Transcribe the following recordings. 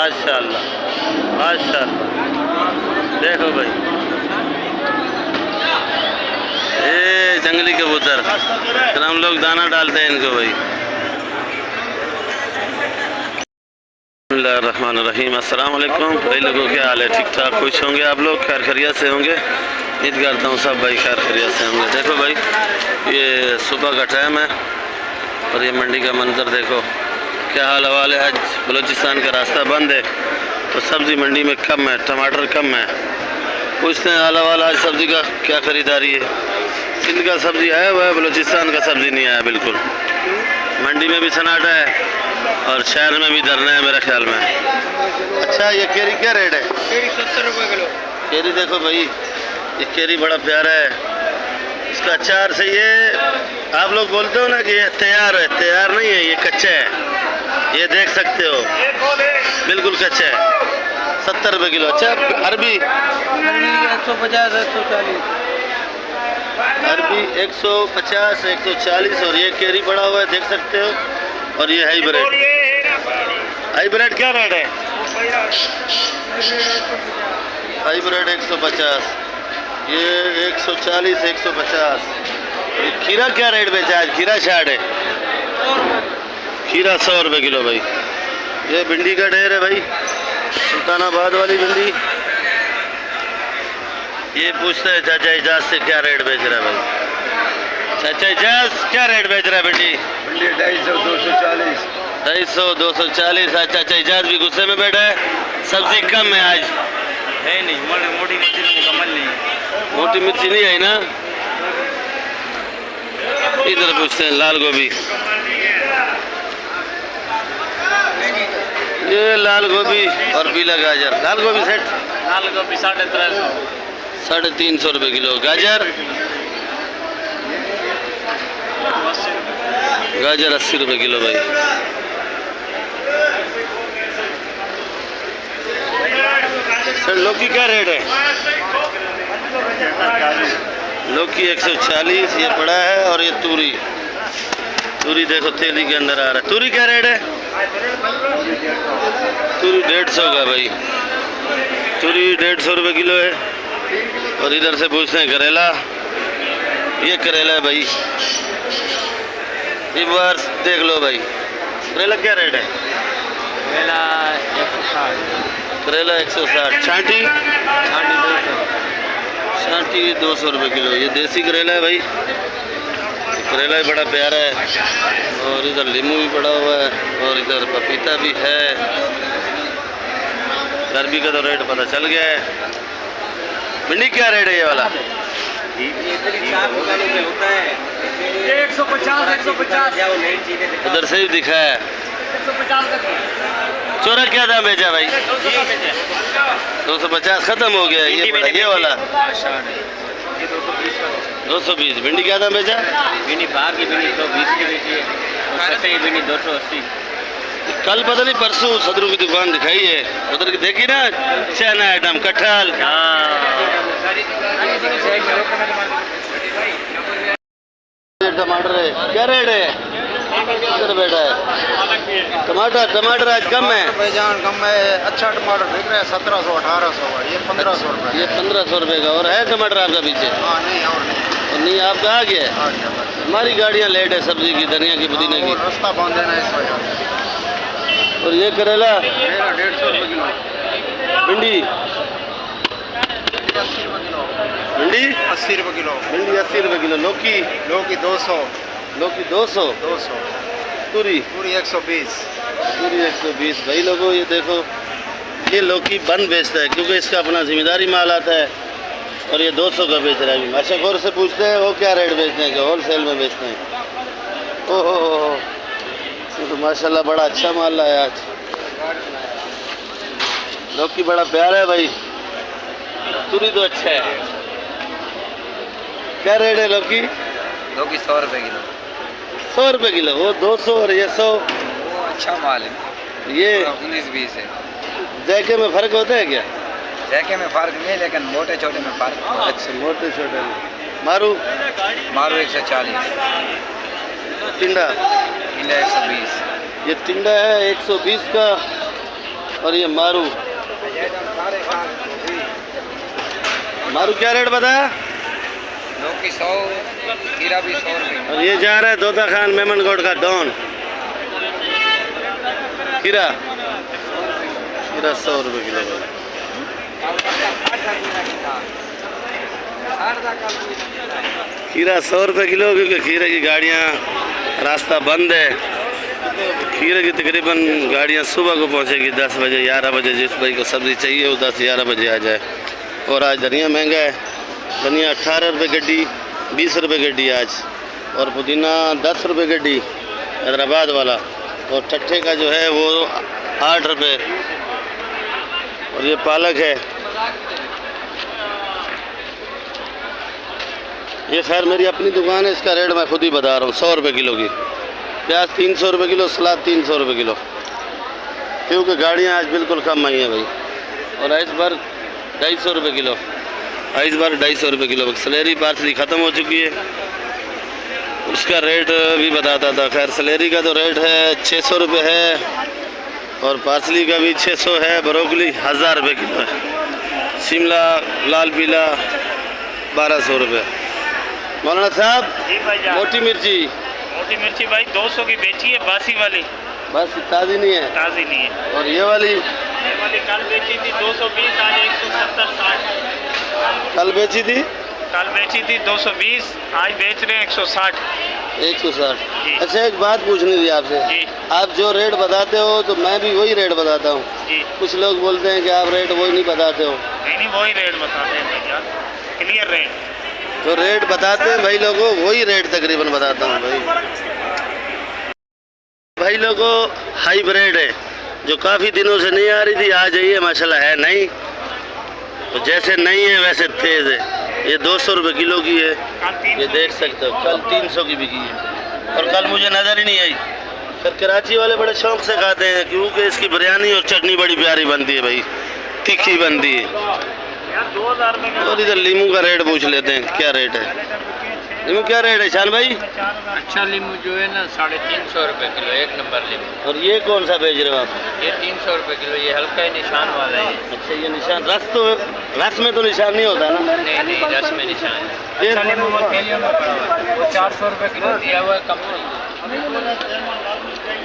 माशाल्लाह माशाल्लाह। देखो भाई ये जंगली कबूतर, फिर हम लोग दाना डालते हैं इनको भाई। बिस्मिल्लाहिर्रहमानिर्रहीम। अस्सलाम वालेकुम भाई लोगों, क्या हाल है? ठीक ठाक खुश होंगे आप लोग, खैर खैरियत से होंगे। उम्मीद करता हूँ सब भाई खैर खैरियत से होंगे। देखो भाई ये सुबह का टाइम है और ये मंडी का मंजर देखो क्या हाल हवाल है। आज बलूचिस्तान का रास्ता बंद है तो सब्ज़ी मंडी में कम है, टमाटर कम है। पूछते हैं हाल हवाल, आज सब्ज़ी का क्या ख़रीदारी है। सिंध का सब्ज़ी आया हुआ है, बलूचिस्तान का सब्ज़ी नहीं आया बिल्कुल। मंडी में भी सन्नाटा है और शहर में भी धरना है मेरे ख्याल में। अच्छा ये केरी क्या रेट है? केरी 70 रुपये किलो। केरी देखो भाई, ये केरी बड़ा प्यारा है, इसका अचार से ये आप लोग बोलते हो ना कि ये तैयार है, तैयार नहीं है, ये कच्चा है। ये देख सकते हो बिल्कुल कच्चा है। 70 रुपये किलो। अच्छा अरबी 150 140। अरबी 150 140 और ये केरी पड़ा हुआ है देख सकते हो। और ये हाइब्रिड, हाइब्रिड क्या रेट है? हाइब्रिड 150, ये 140 150। खीरा क्या रेट बेचा आज? खीरा 60 है, खीरा 100 रुपये किलो भाई। ये भिंडी का ढेर है भाई, सुल्तानाबाद वाली भिंडी। ये पूछता है चाचा इजाज से क्या रेट बेच रहा है भाई। चाचा इजाज क्या रेट बेच रहा है भिंडी? भिंडी 250 240। 250 240। आज चाचा इजाज भी गुस्से में बैठा है, सब्जी कम है आज। है नहीं, मोटी मिर्ची मुकम्मल नहीं है। मोटी मिर्ची नहीं आई ना। इधर पूछते हैं लाल गोभी, ये लाल गोभी और पीला गाजर। लाल गोभी सेट, लाल गोभी 350 350 रुपये किलो। गाजर गाजर 80 रुपये किलो भाई। सर लौकी क्या रेट है? लौकी 140 ये पड़ा है। और ये तूरी, तूरी देखो थैली के अंदर आ रहा है। तूरी क्या रेट है? तूरी 150 का भाई, तूरी 150 रुपये किलो है। और इधर से पूछते हैं करेला, ये करेला है भाई। एक बार देख लो भाई, करेला क्या रेट है? करेला 160। करेला 160। छांटी छांटी 200 रुपये किलो। ये देसी करेला है भाई, करेला भी बड़ा प्यारा है। और इधर नींबू भी पड़ा हुआ है और इधर पपीता भी है। अरबी का तो रेट पता चल गया है। भिंडी क्या रेट है ये वाला? ये 150 150। उधर से भी दिखा है 150। चोरा क्या दाम बेचा भाई? 250 खत्म हो गया। ये बड़ा, ये वाला 220। भिंडी क्या दाम बेचा? भिंडी बाहर की भिंडी 120 की बेची है, और सस्ते की भिंडी 280। कल पता नहीं परसों सदरू की दुकान दिखाई है, उधर की देखी ना चना आइटम कटहल। टमाटर है क्या रेट है? इधर बैठा है टमाटर, टमाटर आज कम है भाईजान, कम है। अच्छा टमाटर बिक रहा है 1700 1800 का, ये 1500 रुपये। ये 1500 रुपये का। और है टमाटर आपका पीछे? हाँ नहीं, और नहीं। और नहीं आपका आ गया है? हमारी गाड़ियाँ लेट है सब्जी की, धनिया की, पुदीने की। रास्ता बंद है ना इस वजह से। और ये करेला 150 रुपये किलो। भिंडी, भिंडी 80 रुपये किलो। भिंडी 80 रुपये किलो। लौकी, लौकी 200। लौकी 200। 200। पूरी पूरी 120। पूरी 120। भाई लोगों ये देखो, ये लौकी बंद बेचता है क्योंकि इसका अपना जिम्मेदारी माल आता है। और ये 200 का बेच रहा है। अभी माशाखोर से पूछते हैं वो क्या रेट बेचते हैं, क्या होल सेल में बेचते हैं। ओहो तो माशाल्लाह बड़ा अच्छा माल लाया आज। लौकी बड़ा प्यारा है भाई, तुरी तो अच्छा है। क्या रेट है लौकी? लौकी 100 रुपये किलो। 100 रुपये किलो। वो 200 और ये 100। वो अच्छा माल है। ये 19-20 है। जैके में फ़र्क होता है क्या? जैके में फ़र्क नहीं, लेकिन मोटे छोटे में फ़र्क। अच्छा मोटे छोटे में। मारू मारू 140। टिंडा, टिंडा 120। ये टिंडा है 120 का। और ये मारू, मारू क्या रेट बताया? लौकी 100, खीरा भी 100 रुपये। और ये जा रहा है तोता खान मेमनगढ़ का डॉन। खीरा, खीरा 100 रुपये किलो। खीरा 100 रुपये किलो, क्योंकि खीरे की गाड़ियाँ रास्ता बंद है। खीरे की तकरीबन गाड़ियाँ सुबह को पहुँचेगी 10 बजे 11 बजे। जिस भाई को सब्ज़ी चाहिए वो 10-11 बजे आ जाए। और आज धनिया महंगा है, धनिया 18 रुपये गड्डी, 20 रुपये गड्डी आज। और पुदीना 10 रुपये गड्डी हैदराबाद वाला। और ठट्ठे का जो है वो 8 रुपये। और ये पालक है, ये खैर मेरी अपनी दुकान है, इसका रेट मैं खुद ही बता रहा हूँ 100 रुपये किलो की। प्याज 300 रुपये किलो, सलाद 300 रुपये किलो, क्योंकि गाड़ियाँ आज बिल्कुल कम आई हैं भाई। और आइसबर्ग 250 रुपये किलो, आइसबर्ग 250 रुपये किलो। सलेरी पार्सली ख़त्म हो चुकी है, उसका रेट भी बताता था। खैर सलेरी का तो रेट है 600 रुपये है, और पार्सली का भी 600 है। ब्रोकली 1000 रुपये किलो है। शिमला लाल पीला 1200 रुपये। मौलाना साहब जी भाईजान, मोटी मिर्ची भाई 200 की बेची है, बासी वाली, बस ताज़ी नहीं है, ताज़ी नहीं है। और ये वाली कल बेची थी 220, आज 170-60। कल बेची थी, कल बेची थी 220, आज बेच रहे हैं 160। 160। जी। अच्छा एक बात पूछनी थी आपसे, जी आप जो रेट बताते हो तो मैं भी वही रेट बताता हूँ। जी, कुछ लोग बोलते हैं कि आप रेट वही नहीं बताते हो। नहीं वही रेट बताते हैं भाईजान, क्लियर रेट। जो रेट बताते हैं भाई लोगों वही रेट तकरीबन बताता हूँ भाई लोगों। हाइब्रिड है जो काफ़ी दिनों से नहीं आ रही थी, आ जाइए माशाल्लाह है नहीं, तो जैसे नहीं है वैसे तेज़ है। ये 200 रुपये किलो की है, ये देख सकते हो। कल 300 की बिकी है, और कल मुझे नज़र ही नहीं आई। फिर कराची वाले बड़े शौक से खाते हैं, क्योंकि इसकी बिरयानी और चटनी बड़ी प्यारी बनती है भाई, तीखी बनती है। 2000 में। और इधर लीमू का रेट पूछ लेते हैं, क्या रेट है लीमू, क्या रेट है शान भाई? अच्छा लीमू जो है ना 350 रुपये किलो, एक नंबर लीमू। और ये कौन सा बेच रहे हो आप? ये 300 रुपये किलो, ये हल्का ही निशान वाला है। अच्छा ये निशान, रस में तो निशान नहीं होता ना? नहीं नहीं, रस में निशान है। ये अच्छा लीमू वो थैलियों में पड़ा हुआ है, वो 400 रुपये किलो दिया हुआ है कंपनी।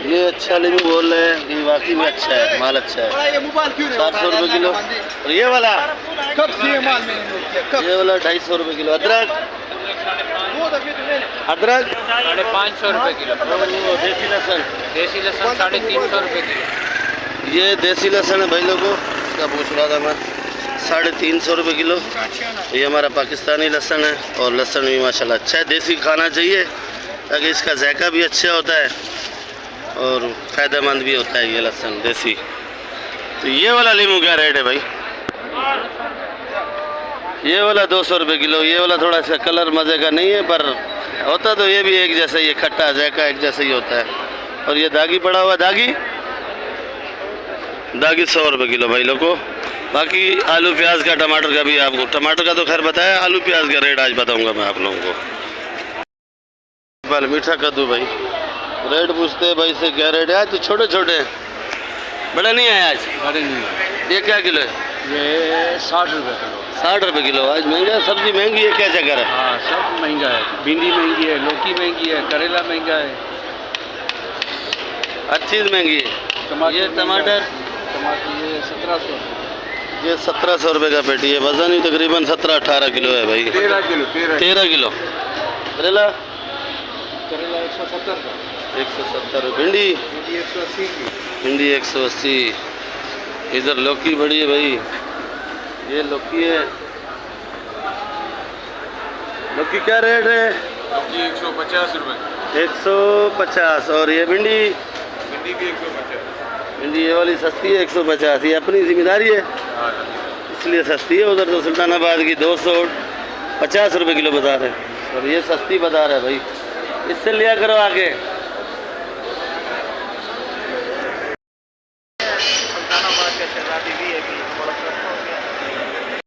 ये अच्छा लीमू बोल रहे हैं कि वाकई में अच्छा है, माल अच्छा है। 400 रुपये किलो। और ये वाला, कब से ये माल मैंने नोट किया, कब? ये वाला 250 रुपये किलो। अदरक, अदरक 550 रुपये किलो। देसी लहसुन, देसी लहसुन 350 रुपये किलो। ये देसी लहसुन है भाई लोगों, इसका पूछ रहा था मैं, 350 रुपये किलो। ये हमारा पाकिस्तानी लहसुन है, और लहसुन भी माशाल्लाह अच्छा है। देसी खाना चाहिए ताकि इसका जायका भी अच्छा होता है और फ़ायदेमंद भी होता है ये लहसुन देसी। तो ये वाला लीमू क्या रेट है भाई? ये वाला 200 रुपये किलो। ये वाला थोड़ा सा कलर मज़े का नहीं है, पर होता तो ये भी एक जैसा ही है, खट्टा जायका एक जैसा ही होता है। और ये दागी पड़ा हुआ, दागी 100 रुपये किलो भाई लोगों। बाकी आलू प्याज का, टमाटर का भी आपको, टमाटर का तो खैर बताया, आलू प्याज का रेट आज बताऊंगा मैं आप लोगों को। पहले मीठा कद्दू भाई रेट पूछते हैं भाई से, क्या रेट है? आज तो छोटे छोटे हैं, बड़े नहीं है आज। बड़े नहीं, ये क्या किलो है? ये 60 रुपये किलो। 60 रुपये किलो। आज महंगा है, सब्जी महंगी है, क्या चक्कर है? हाँ सब महंगा है, भिंडी महंगी है, लौकी महंगी है, करेला महंगा है, हर चीज़ महंगी है। ये टमाटर, ये 1700। ये 1700 रुपये का पेटी है। वज़न ही तकरीबन 17-18 किलो है भाई। 13 किलो, 13 किलो। करेला करेला 170 का। 170 रुपये। भिंडी 180 की। भिंडी 180। इधर लौकी बड़ी है भाई, ये लौकी है। लौकी क्या रेट है? लौकी 150 रुपये, 150। और ये भिंडी, भिंडी भी 150। भिंडी ये वाली सस्ती है 150। ये अपनी जिम्मेदारी है इसलिए सस्ती है। उधर तो सुल्तानाबाद की 250 रुपये किलो बता रहे हैं, और ये सस्ती बता रहे हैं भाई। इससे लिया करो आगे।